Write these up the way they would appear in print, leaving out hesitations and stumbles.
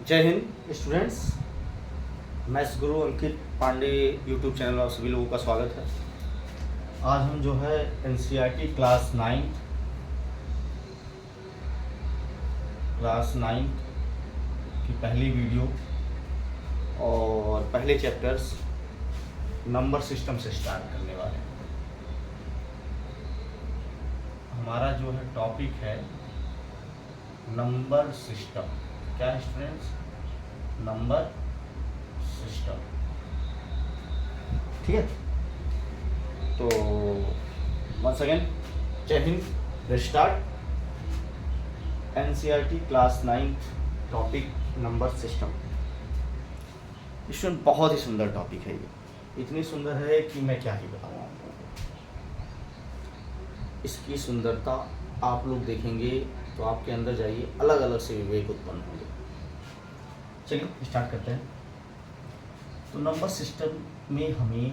जय Hind students. Maths गुरु अंकित Pandey YouTube channel में आप सभी लोगों का स्वागत है। आज हम जो है एनसीईआरटी क्लास 9 की पहली वीडियो और पहले चैप्टर्स नंबर सिस्टम से स्टार्ट करने वाले हैं। हमारा जो है टॉपिक है नंबर सिस्टम। क्या है स्टूडेंट्स? Number system. ठीक है, तो वंस अगेन जय Hind. Let's start NCERT class 9 topic number system. Student बहुत ही सुंदर टॉपिक है ये, इतनी सुंदर है कि मैं क्या ही बताऊँ आपको। इसकी सुंदरता आप लोग देखेंगे तो आपके अंदर जाइए अलग अलग से विवेक उत्पन्न होंगे। चलिए स्टार्ट करते हैं। तो नंबर सिस्टम में हमें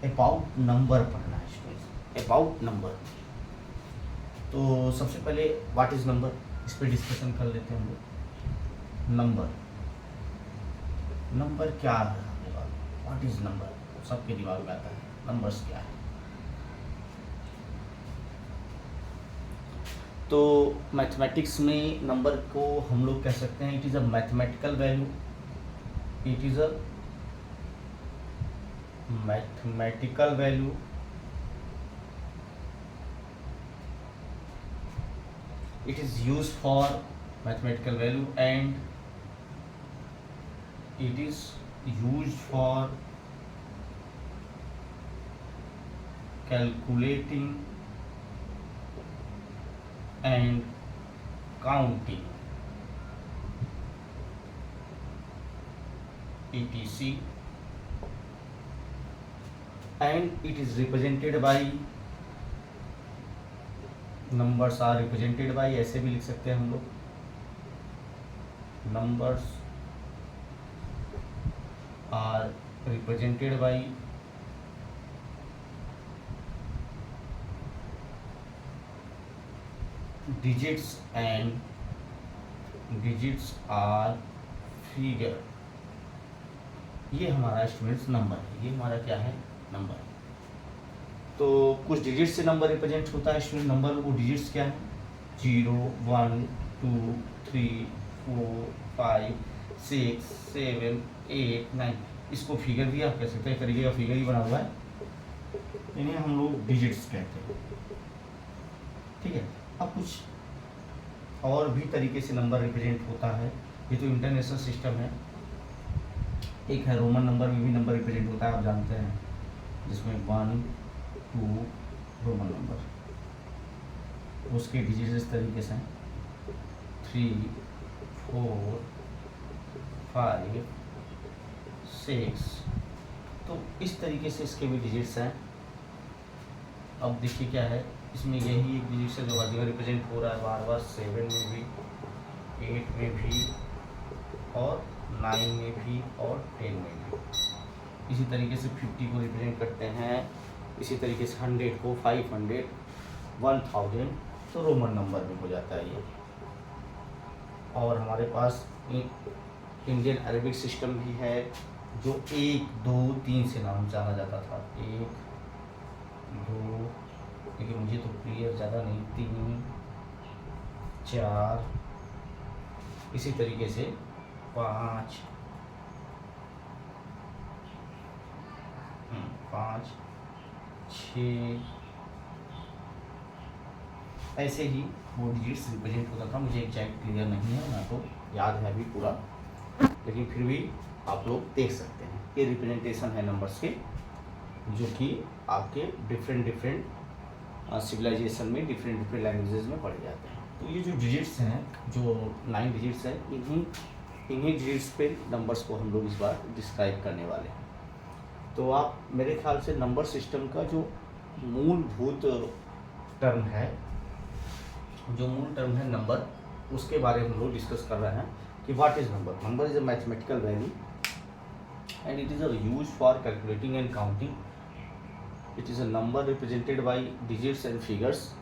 अबाउट नंबर पढ़ना है स्टूडेंट्स। अबाउट नंबर, तो सबसे पहले व्हाट इज नंबर, इस पर डिस्कशन कर लेते हैं हम लोग। नंबर क्या है? व्हाट इज नंबर, सबके दिमाग में आता है नंबर्स क्या है। तो मैथमेटिक्स में नंबर को हम लोग कह सकते हैं it is a mathematical value. It is a mathematical value it is used for mathematical value and it is used for calculating and counting etc and it is represented by numbers are represented by, ऐसे भी लिख सकते हैं हम लोग, numbers are represented by digits and digits are figure। ये हमारा students number है, ये हमारा क्या है? नंबर। तो कुछ डिजिट से नंबर रिप्रेजेंट होता है स्टूडेंट। नंबर वो डिजिट्स क्या है? 0 1 2 3 4 5 6 7 8 9। इसको फिगर भी आप कह सकते हैं, तरीके का फिगर ही बना हुआ है, इन्हें हम लोग डिजिट्स कहते हैं। ठीक है, अब कुछ और भी तरीके से नंबर रिप्रेजेंट होता है। ये तो इंटरनेशनल सिस्टम है। एक है रोमन नंबर में भी नंबर रिप्रेजेंट होता है, आप जानते हैं, जिसमें 1 2 रोमन नंबर, उसके डिजिट इस तरीके से हैं 3 4 5 6। तो इस तरीके से इसके भी डिजिट्स हैं। अब देखिए क्या है, इसमें यही एक डिजिट है जो हर जगह रिप्रेजेंट हो रहा है बार बार। 7 में भी, 8 में भी और 9 में भी और 10 में भी। इसी तरीके से 50 को रिप्रेजेंट करते हैं, इसी तरीके से 100 को, 500 1000 तो रोमन नंबर में हो जाता है ये। और हमारे पास इंडियन अरेबिक सिस्टम भी है जो 1 2 3 से नाम जाना जाता था। 1 2, लेकिन मुझे तो क्लियर ज़्यादा नहीं, 3 4, इसी तरीके से 5 6, ऐसे ही वो डिजिट्स रिप्रेजेंट होता था। मुझे एग्जैक्ट क्लियर नहीं है, ना तो याद है अभी पूरा, लेकिन फिर भी आप लोग देख सकते हैं। ये रिप्रेजेंटेशन है नंबर्स के, जो कि आपके डिफरेंट सिविलाइजेशन में डिफरेंट लैंग्वेजेस में पढ़े जाते हैं। तो ये जो डिजिट्स हैं, जो 9 डिजिट्स हैं, इन्हीं डिजिट्स पे नंबर्स को हम लोग इस बार डिस्क्राइब करने वाले हैं। तो आप मेरे ख्याल से नंबर सिस्टम का जो मूलभूत टर्म है, जो मूल टर्म है नंबर, उसके बारे में हम लोग डिस्कस कर रहे हैं कि what is number. Number is a mathematical value and it is a use for calculating and counting. It is a number represented by digits and figures.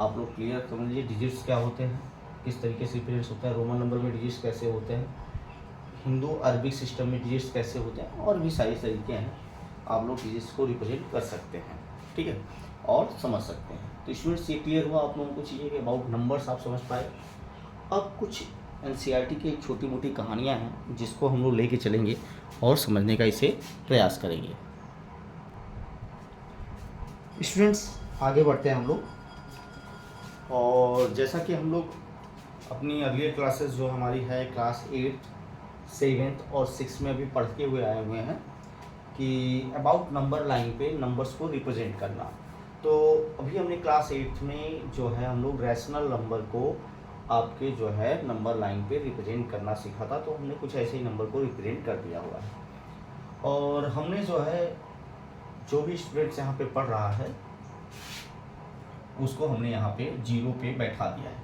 आप लोग क्लियर समझ लीजिए डिजिट्स क्या होते हैं, किस तरीके से रिप्रेजेंट होता है। रोमन नंबर में डिजिट्स कैसे होते हैं, हिंदू अरबिक सिस्टम में डिजिट्स कैसे होते हैं, और भी सारे तरीके हैं, आप लोग डिजिट्स को रिप्रेजेंट कर सकते हैं, ठीक है, और समझ सकते हैं। तो स्टूडेंट्स ये क्लियर हुआ आप लोगों को चीज़ें कि अबाउट नंबर्स आप समझ पाए। अब कुछ एनसीईआरटी की छोटी मोटी कहानियाँ हैं जिसको हम लोग लेके चलेंगे और समझने का इसे प्रयास करेंगे। स्टूडेंट्स आगे बढ़ते हैं हम लोग, और जैसा कि हम लोग अपनी अगली क्लासेस जो हमारी है क्लास 8, 7 और 6 में अभी पढ़ते हुए आए हुए हैं कि अबाउट नंबर लाइन पे नंबर्स को रिप्रेजेंट करना। तो अभी हमने क्लास 8 में जो है हम लोग रैशनल नंबर को आपके जो है नंबर लाइन पे रिप्रेजेंट करना सीखा था। तो हमने कुछ ऐसे ही नंबर को रिप्रेजेंट कर दिया हुआ है, और हमने जो है जो भी स्टूडेंट्स यहाँ पे पढ़ रहा है उसको हमने यहाँ पे 0 पे बैठा दिया है,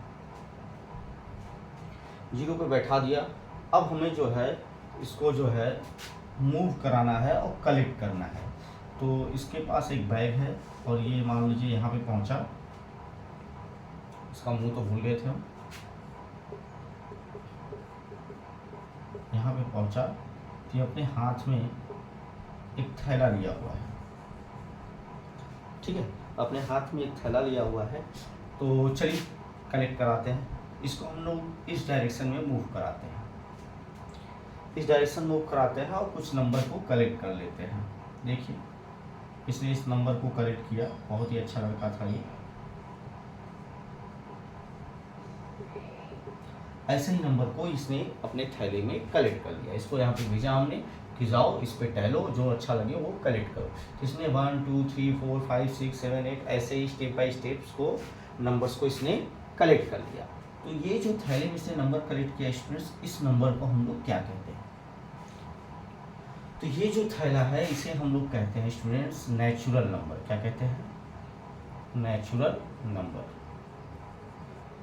0 पे बैठा दिया। अब हमें जो है इसको जो है मूव कराना है और कलेक्ट करना है। तो इसके पास एक बैग है और ये मान लीजिए यहाँ पे पहुँचा, इसका मुंह तो भूल गए थे हम, यहाँ पे पहुँचा तो ये अपने हाथ में एक थैला लिया हुआ है, ठीक है, अपने हाथ में एक थैला लिया हुआ है। तो चलिए कलेक्ट कराते हैं इसको, हम लोग इस डायरेक्शन में मूव कराते हैं, इस डायरेक्शन मूव कराते हैं और कुछ नंबर को कलेक्ट कर लेते हैं। देखिए इसने इस नंबर को कलेक्ट किया, बहुत ही अच्छा लड़का था ये। ऐसे ही नंबर को इसने अपने थैले में कलेक्ट कर लिया, इसको यहाँ पे भेजा हमने कि जाओ इस पे टहलो, जो अच्छा लगे वो कलेक्ट करो। तो इसने 1 2 3 4 5 6 7 8 ऐसे ही स्टेप बाय स्टेप्स को नंबर्स को इसने कलेक्ट कर लिया। तो ये जो थैले में से नंबर कलेक्ट किया स्टूडेंट्स, इस नंबर को हम लोग क्या कहते हैं? तो ये जो थैला है इसे हम लोग कहते हैं स्टूडेंट्स नेचुरल नंबर। क्या कहते हैं? Natural number.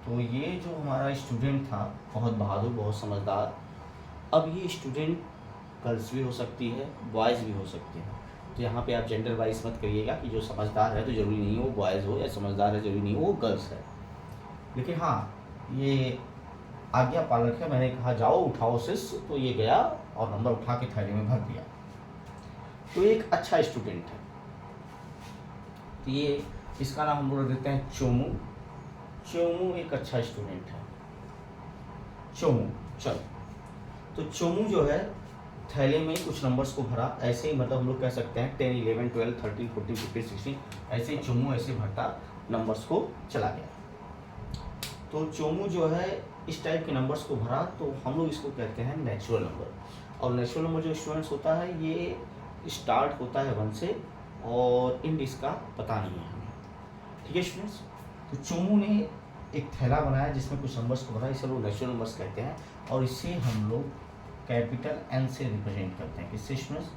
तो ये जो हमारा स्टूडेंट था बहुत बहादुर, बहुत समझदार। अब ये स्टूडेंट गर्ल्स भी हो सकती है, बॉयज़ भी हो सकते हैं। तो यहाँ पे आप जेंडर वाइज मत करिएगा कि जो समझदार है तो ज़रूरी नहीं वो बॉयज़ हो, या समझदार है ज़रूरी नहीं वो गर्ल्स है। लेकिन हाँ ये आज्ञा पालक है, मैंने कहा जाओ उठाओ शिष्य, तो ये गया और नंबर उठा के थैले में भर दिया। तो ये एक अच्छा स्टूडेंट है। तो ये इसका नाम हम लोग देते हैं चोमू। चोमू एक अच्छा स्टूडेंट है, चोमू। चलो तो चोमू जो है थैले में कुछ नंबर्स को भरा, ऐसे ही मतलब हम लोग कह सकते हैं 10 11 12 13 14 15 16 ऐसे ही चोमू ऐसे भरता नंबर्स को चला गया। तो चोमू जो है इस टाइप के नंबर्स को भरा, तो हम लोग इसको कहते हैं नेचुरल नंबर। और नेचुरल नंबर जो स्टूडेंट्स होता है ये स्टार्ट होता है 1 से और एंड इसका पता नहीं है हमें, ठीक है स्टूडेंट्स। तो चोमू ने एक थैला बनाया जिसमें कुछ नंबर्स को भरा, इसे लोग नेचुरल नंबर्स कहते हैं। और इसे हम लोग कैपिटल एन से रिप्रेजेंट करते हैं। किससे स्टूडेंट्स?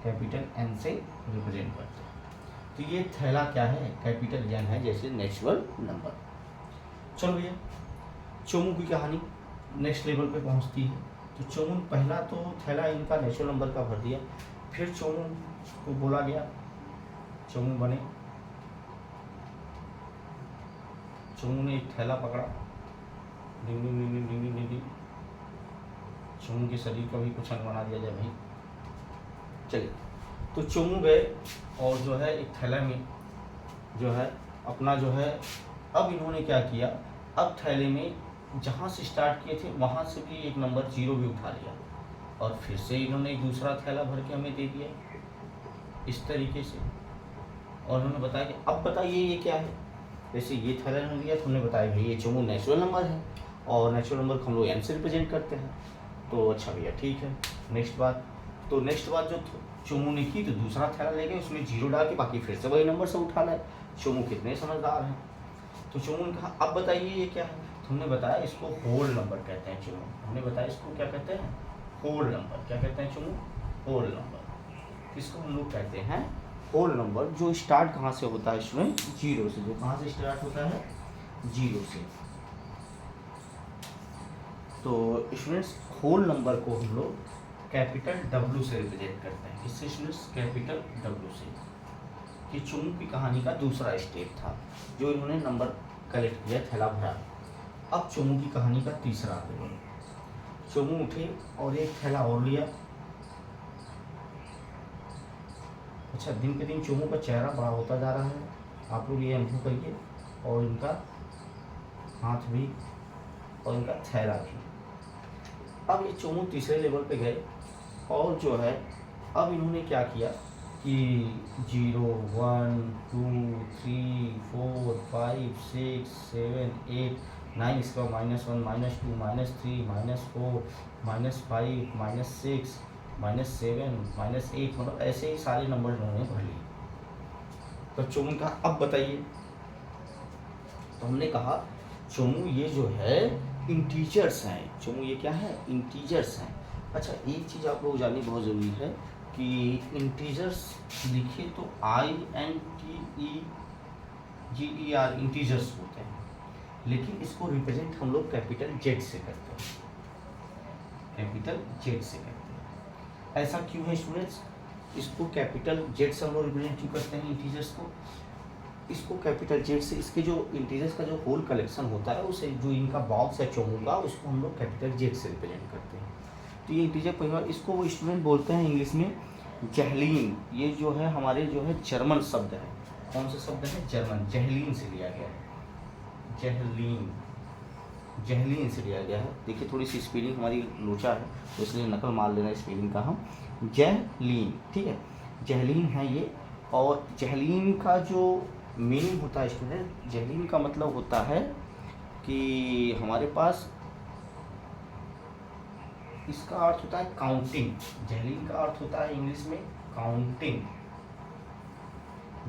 कैपिटल एन से रिप्रेजेंट करते हैं। तो ये थैला क्या है? कैपिटल एन है, जैसे नेचुरल नंबर। चलो भैया चोमू की कहानी नेक्स्ट लेवल पे पहुंचती है। तो चोमू पहला तो थैला इनका नेचुरल नंबर का भर दिया, फिर चोमू को बोला गया, चोमू बने। चोमू ने एक थैला पकड़ा, डिंग डिंग डिंग डिंग डिंग डिंग डिंग। चोमू के शरीर का भी कुछ अंग बना दिया जाए भाई। चलिए तो चोमू गए और जो है एक थैला में जो है अपना जो है, अब इन्होंने क्या किया, अब थैले में जहाँ से स्टार्ट किए थे वहाँ से भी एक नंबर 0 भी उठा लिया, और फिर से इन्होंने एक दूसरा थैला भर के हमें दे दिया इस तरीके से। और उन्होंने बताया कि अब बताइए ये क्या है। जैसे ये थैला इन्होंने दिया तो हमने बताया भाई ये चोमू नेचुरल नंबर है, और नेचुरल नंबर को हम लोग एन से रिप्रेजेंट करते हैं। तो अच्छा भैया ठीक है, नेक्स्ट बात। तो नेक्स्ट बात जो चोमू ने की, तो दूसरा थैला ले गए, उसमें 0 डाल के बाकी फिर से वही नंबर से उठा लाए। चोमू कितने समझदार हैं। तो चोमू ने कहा अब बताइए ये क्या है। तो हमने बताया इसको होल नंबर कहते हैं चोमू। हमने बताया इसको क्या कहते हैं? Whole number. क्या कहते हैं चोमू? Whole number. इसको हम लोग कहते हैं होल नंबर, जो स्टार्ट कहाँ से होता है इसमें? 0 से। जो कहाँ से स्टार्ट होता है? 0 से। तो स्टूडेंट्स होल नंबर को हम लोग कैपिटल W से रिप्रेजेंट करते हैं। किससे स्टूडेंट्स? कैपिटल W से। कि चोमू की कहानी का दूसरा स्टेप था, जो इन्होंने नंबर कलेक्ट किया, थैला भरा। अब चोमू की कहानी का तीसरा लेवल। चोमू उठे और एक थैला और लिया। अच्छा, दिन पे दिन चोमू का चेहरा बड़ा होता जा रहा है, आप लोग ये अनुभव करिए, और इनका हाथ भी और इनका थैला भी। अब ये चोमू तीसरे लेवल पे गए और जो है अब इन्होंने क्या किया कि 0 1 2 3 4 5 6 7 8 9, इसका -1 -2 -3 -4 -5 -6 -7 -8, मतलब ऐसे ही सारे नंबर इन्होंने भर लिए। तो चोमू का अब बताइए, तो हमने कहा चोमू ये जो है इंटीजर्स हैं। चोमू ये क्या है? इंटीजर्स हैं। अच्छा, एक चीज़ आप लोग जाननी बहुत ज़रूरी है कि इंटीजर्स लिखे तो INTEGER इंटीजर्स होते हैं, लेकिन इसको रिप्रेजेंट हम लोग कैपिटल जेड से करते हैं, कैपिटल जेड से करते हैं। ऐसा क्यों है स्टूडेंट्स? इसको कैपिटल जेड से हम लोग रिप्रेजेंट क्यों करते हैं इंटीजर्स को? इसको कैपिटल जेड से, इसके जो इंटीजर्स का जो होल कलेक्शन होता है उसे, जो इनका बॉक्स है चोमू का, उसको हम लोग कैपिटल जेड से रिप्रेजेंट करते हैं। तो ये इंटीजर परिवार, इसको वो स्टूडेंट बोलते हैं इंग्लिश में जहलीन। ये जो है हमारे जो है जर्मन शब्द है। कौन सा शब्द है? जर्मन, जहलीन से लिया गया है, जहलीन, जहलीन से लिया गया है। देखिए थोड़ी सी स्पेलिंग हमारी लोचा है तो इसलिए नकल मार लेना स्पेलिंग का हम, जहलीन, ठीक है, जहलीन है ये। और जहलीन का जो मीनिंग होता है स्टूडेंट, जहलीन का मतलब होता है कि हमारे पास इसका अर्थ होता है काउंटिंग। जहलीन का अर्थ होता है इंग्लिश में काउंटिंग।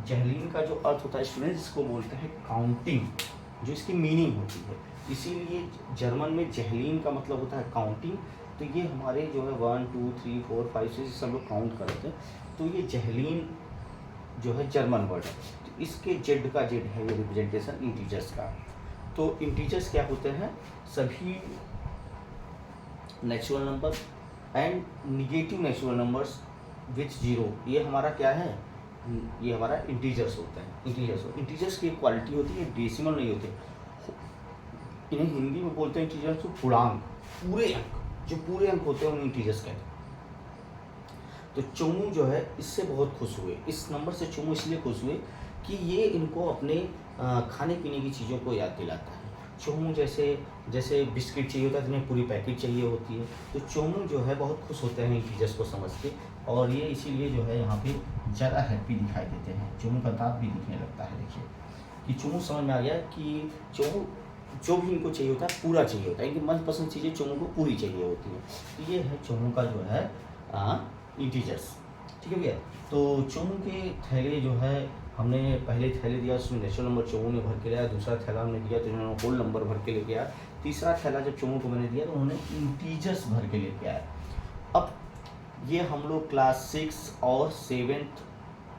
जहलीन का जो अर्थ होता है स्टूडेंट, इसको बोलते हैं काउंटिंग, जो इसकी मीनिंग होती है। इसीलिए जर्मन में जहलीन का मतलब होता है काउंटिंग। तो ये हमारे जो है 1 2 3 4 5 6 सब लोग काउंट करते हैं, तो ये जहलीन जो है जर्मन वर्ड है। तो इसके जेड का जेड है ये रिप्रेजेंटेशन इंटीजर्स का। तो इंटीजर्स क्या होते हैं? सभी natural number and negative natural numbers with 0, ये हमारा क्या है? ये हमारा इंटीजर्स होता है। इंटीजर्स की क्वालिटी होती है, डेसिमल नहीं होते। इन्हें हिंदी में बोलते हैं इंटीजर्स को पूर्णांक, पूरे अंक, जो पूरे अंक होते हैं उन्हें इंटीजर्स कहते हैं। तो चोमू जो है इससे बहुत खुश हुए, इस नंबर से चोमू इसलिए खुश हुए कि ये इनको अपने खाने पीने की चीज़ों को याद दिलाता है। चोमू जैसे बिस्किट चाहिए होता है तो इन्हें पूरी पैकेट चाहिए होती है। तो चोमू जो है बहुत खुश होते हैं इंटीजर्स को समझ के, और ये इसीलिए जो है यहाँ पे ज़्यादा हैप्पी दिखाई देते हैं। चोमू का दांत भी दिखने लगता है। देखिए कि चोमू समझ में आ गया कि चोमू जो भी इनको चाहिए होता है पूरा चाहिए होता है, इनकी मनपसंद चीज़ें चोमू को पूरी चाहिए होती है। तो ये है चोमू का जो है इंटीजर्स, ठीक है भैया। तो चोमू के थैले जो है, हमने पहले थैले दिया उसमें नेचुरल नंबर चोमू ने भर के लाया, दूसरा थैला हमने दिया तो इन्होंने होल नंबर भर के लेके आया, तीसरा थैला जब चोमू को मैंने दिया तो उन्होंने इंटीजर्स भर के लेके आया। अब ये हम लोग क्लास 6 और 7th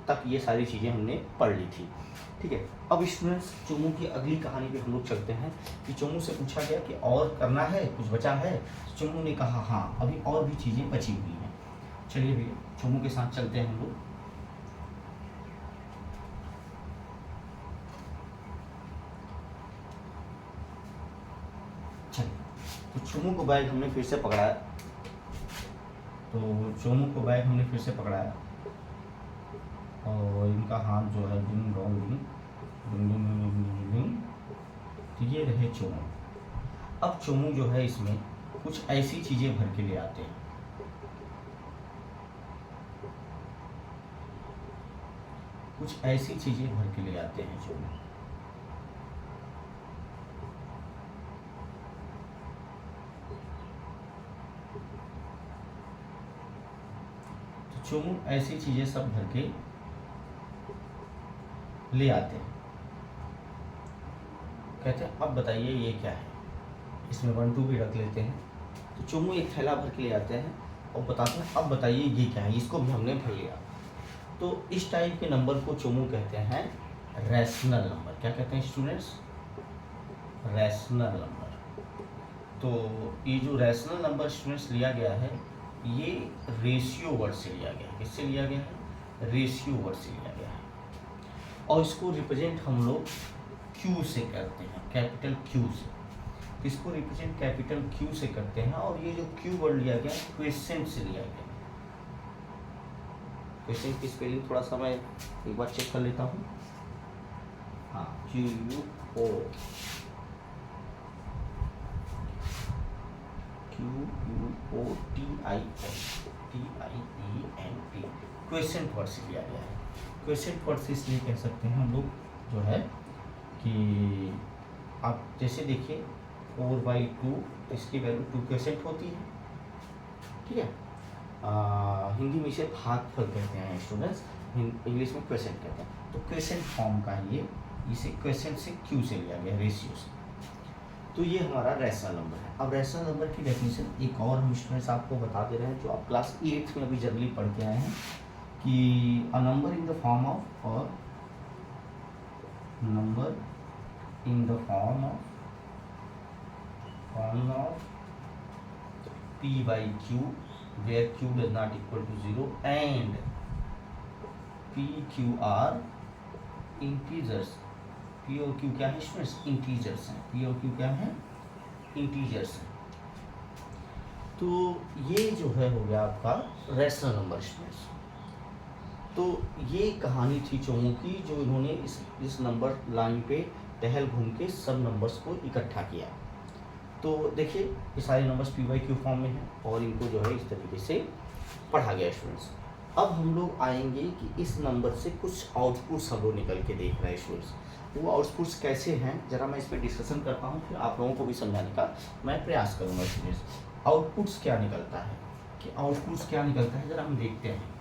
तक ये सारी चीज़ें हमने पढ़ ली थी, ठीक है। अब स्टूडेंट्स चोमू की अगली कहानी पे हम लोग चलते हैं कि चोमू से पूछा गया कि और करना है, कुछ बचा है? चोमू ने कहा हाँ, अभी और भी चीज़ें बची हुई हैं। चलिए भैया चोमू के साथ चलते हैं हम लोग। चलिए, तो चोमू को बैग हमने फिर से पकड़ाया, और इनका हाथ जो है डिंग डोंग डिंग डिंग डिंग डिंग डिंग डिंग, तो ये रहे चोमू। अब चोमू जो है इसमें कुछ ऐसी चीज़ें भर के ले आते हैं, कुछ ऐसी चीज़ें भर के ले आते हैं चोमू। तो चोमू ऐसी चीज़ें सब भर के ले आते हैं। कहते हैं अब बताइए ये क्या है? इसमें 1 2 भी रख लेते हैं। तो चोमू एक थैला भर के ले आते हैं और बताते हैं अब बताइए ये क्या है, इसको भी हमने भर लिया। तो इस टाइप के नंबर को चोमू कहते हैं रैशनल नंबर। क्या कहते हैं स्टूडेंट्स? Rational number. तो ये जो रैशनल नंबर स्टूडेंट्स लिया गया है, ये रेशियो वर्ड से लिया गया है। किससे लिया गया है? रेशियो वर्ड से लिया गया है। और इसको रिप्रेजेंट हम लोग क्यू से करते हैं, कैपिटल क्यू से। तो इसको रिप्रेजेंट कैपिटल क्यू से करते हैं, और ये जो क्यू वर्ड लिया गया क्वेश्चन से लिया गया। क्वेश्चन की स्पेलिंग थोड़ा सा मैं एक बार चेक कर लेता हूँ। हाँ, QUO TIENT क्वेश्चन वर्ड से लिया गया है। क्वेश्चन वर्ड से इसलिए कह सकते हैं हम लोग जो है कि आप जैसे देखिए 4/2 इसकी वैल्यू 2% होती है, ठीक है। हिंदी में इसे भागफल कहते हैं स्टूडेंट्स, इंग्लिश में क्वेश्चन कहते हैं। तो क्वेश्चन फॉर्म का है ये, इसे क्वेश्चन से क्यू से लिया गया, रेशियो से। तो ये हमारा रैशनल नंबर है। अब रैशनल नंबर की डेफिनेशन एक और हम स्टूडेंट्स आपको बता दे रहे हैं, जो आप क्लास 8 में अभी जनरली पढ़ के आए हैं, कि a number in the form of P/Q where Q does not equal to 0 and PQ are integers। P और Q क्या है स्टूडेंट्स? इंटीजर्स हैं। P और Q क्या है? इंटीजर्स हैं। तो ये जो है हो गया आपका रैशनल नंबर स्टूडेंट्स। तो ये कहानी थी चोमू की, जो इन्होंने इस नंबर लाइन पे टहल घूम के सब नंबर्स को इकट्ठा किया। तो देखिए ये सारे नंबर्स P/Q फॉर्म में हैं, और इनको जो है इस तरीके से पढ़ा गया स्टूडेंट्स। अब हम लोग आएंगे कि इस नंबर से कुछ आउटपुट्स हम लोग निकल के देख रहे हैं स्टूडेंट्स। वो आउटपुट्स कैसे हैं जरा मैं इस पर डिस्कशन करता हूँ, फिर आप लोगों को भी समझाने का मैं प्रयास करूँगा स्टूडेंट्स। आउटपुट्स क्या निकलता है, कि आउटपुट्स क्या निकलता है जरा हम देखते हैं।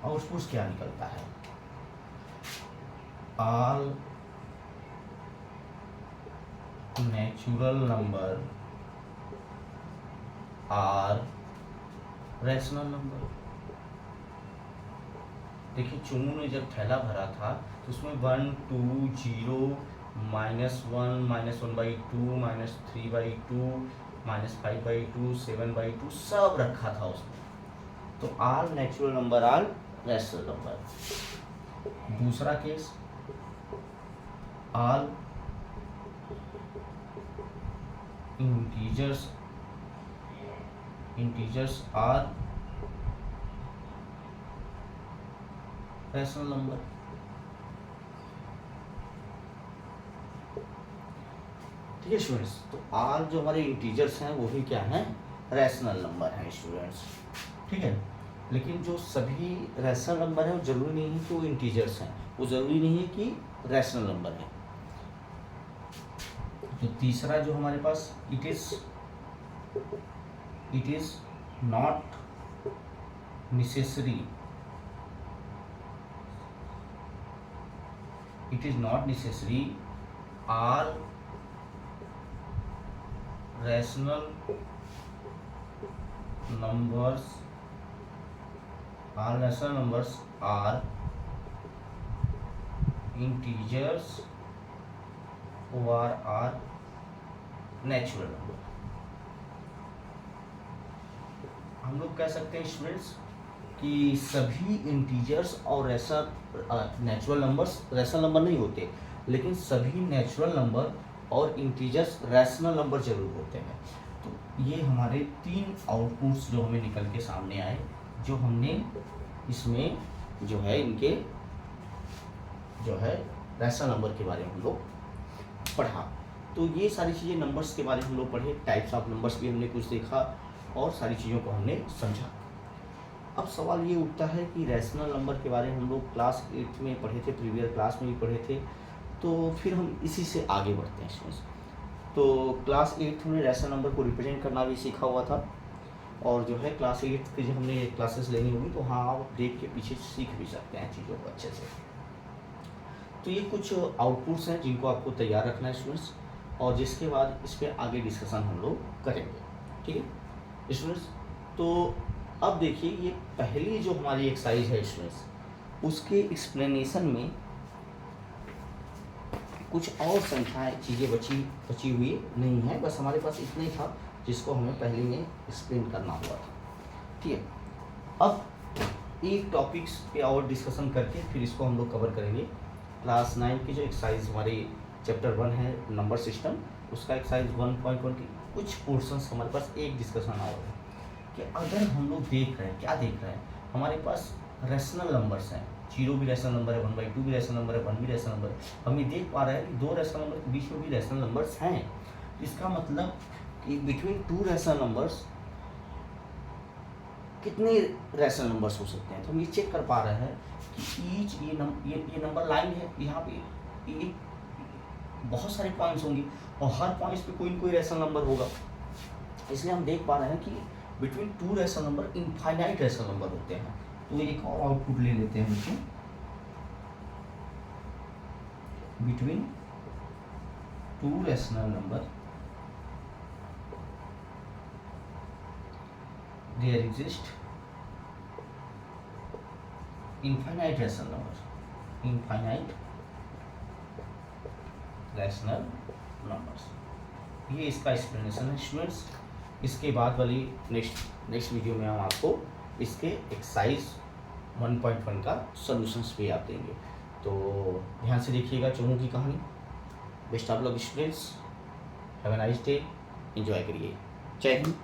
आउटपुट्स क्या निकलता है? All natural number are rational number. देखिए चुनू ने जब थैला भरा था तो उसमें 1 2 0 -1 -1/2 -3/2 -5/2 7/2 सब रखा था उसमें। तो all natural number all rational number. दूसरा case all integers are rational number. ठीक है स्टूडेंट्स, तो आल जो हमारे इंटीजर्स हैं वो भी क्या हैं? रैशनल नंबर हैं स्टूडेंट्स, ठीक है। लेकिन जो सभी रैशनल नंबर हैं वो जरूरी नहीं है कि वो इंटीजर्स हैं, वो जरूरी नहीं है कि रैशनल नंबर है। तो तीसरा जो हमारे पास it is not necessary all rational numbers are integers or are natural number। हम लोग कह सकते हैं स्टूडेंट्स कि सभी इंटीजर्स और नेचुरल नंबर्स रैशनल नंबर नहीं होते, लेकिन सभी नेचुरल नंबर और इंटीजर्स रैशनल नंबर जरूर होते हैं। तो ये हमारे 3 आउटपुट्स जो हमें निकल के सामने आए, जो हमने इसमें जो है इनके जो है रैशनल नंबर के बारे में हम लोग पढ़ा। तो ये सारी चीज़ें नंबर्स के बारे में हम लोग पढ़े, टाइप्स ऑफ नंबर्स भी हमने कुछ देखा और सारी चीज़ों को हमने समझा। अब सवाल ये उठता है कि रैशनल नंबर के बारे में हम लोग क्लास 8 में पढ़े थे, प्रीवियस क्लास में भी पढ़े थे, तो फिर हम इसी से आगे बढ़ते हैं स्टूडेंट्स। तो क्लास 8 में रैशनल नंबर को रिप्रेजेंट करना भी सीखा हुआ था, और जो है क्लास 8 की जब हमने क्लासेस लेनी होगी तो हाँ आप देख के पीछे सीख भी सकते हैं चीज़ों को अच्छे से। तो ये कुछ आउटपुट्स हैं जिनको आपको तैयार रखना है स्टूडेंट्स, और जिसके बाद इस पर आगे डिस्कशन हम लोग करेंगे, ठीक है स्टूडेंट्स। तो अब देखिए ये पहली जो हमारी एक्सरसाइज है स्टूडेंट्स, उसके एक्सप्लेनेशन में कुछ और संख्याएं चीज़ें बची हुई नहीं है, बस हमारे पास इतना ही था जिसको हमें पहले में एक्सप्लेन करना हुआ था। ठीक है, अब एक टॉपिक्स पे और डिस्कशन करके फिर इसको हम लोग कवर करेंगे। क्लास 9 की जो एक्सरसाइज हमारी चैप्टर 1 है नंबर सिस्टम, उसका एक्सरसाइज 1.1 की कुछ पोर्शंस हमारे पास एक डिस्कशन आ रहा है कि अगर हम लोग देख रहे हैं, क्या देख रहे हैं, हमारे पास रैशनल नंबर्स हैं, 0 भी रैशनल नंबर है, 1/2 भी रैशनल नंबर है, 1 भी रैशनल नंबर है। हम ये देख पा रहे हैं कि 2 रैशनल नंबर के बीच में भी रैशनल नंबर्स हैं। इसका मतलब कि बिटवीन 2 रैशनल नंबर्स कितने रैशनल नंबर्स हो सकते हैं। तो हम ये चेक कर पा रहे हैं कि ईच ये नंबर लाइन है, यहाँ पे ये बहुत सारे पॉइंट्स होंगे और हर पॉइंट्स पे कोई न कोई रैशनल नंबर होगा। इसलिए हम देख पा रहे हैं कि between 2 rational number infinite rational number होते हैं। तो एक और आउटपुट ले लेते हैं बच्चों, between 2 rational number there exist infinite rational numbers। ये इसका एक्सप्लेनेशन है स्टूडेंट्स। इसके बाद वाली नेक्स्ट वीडियो में हम आपको इसके एक्सरसाइज 1.1 का सॉल्यूशंस भी आप देंगे। तो ध्यान से देखिएगा चोमू की कहानी। Best of luck students, have a nice day, enjoy करिए। जय हिंद।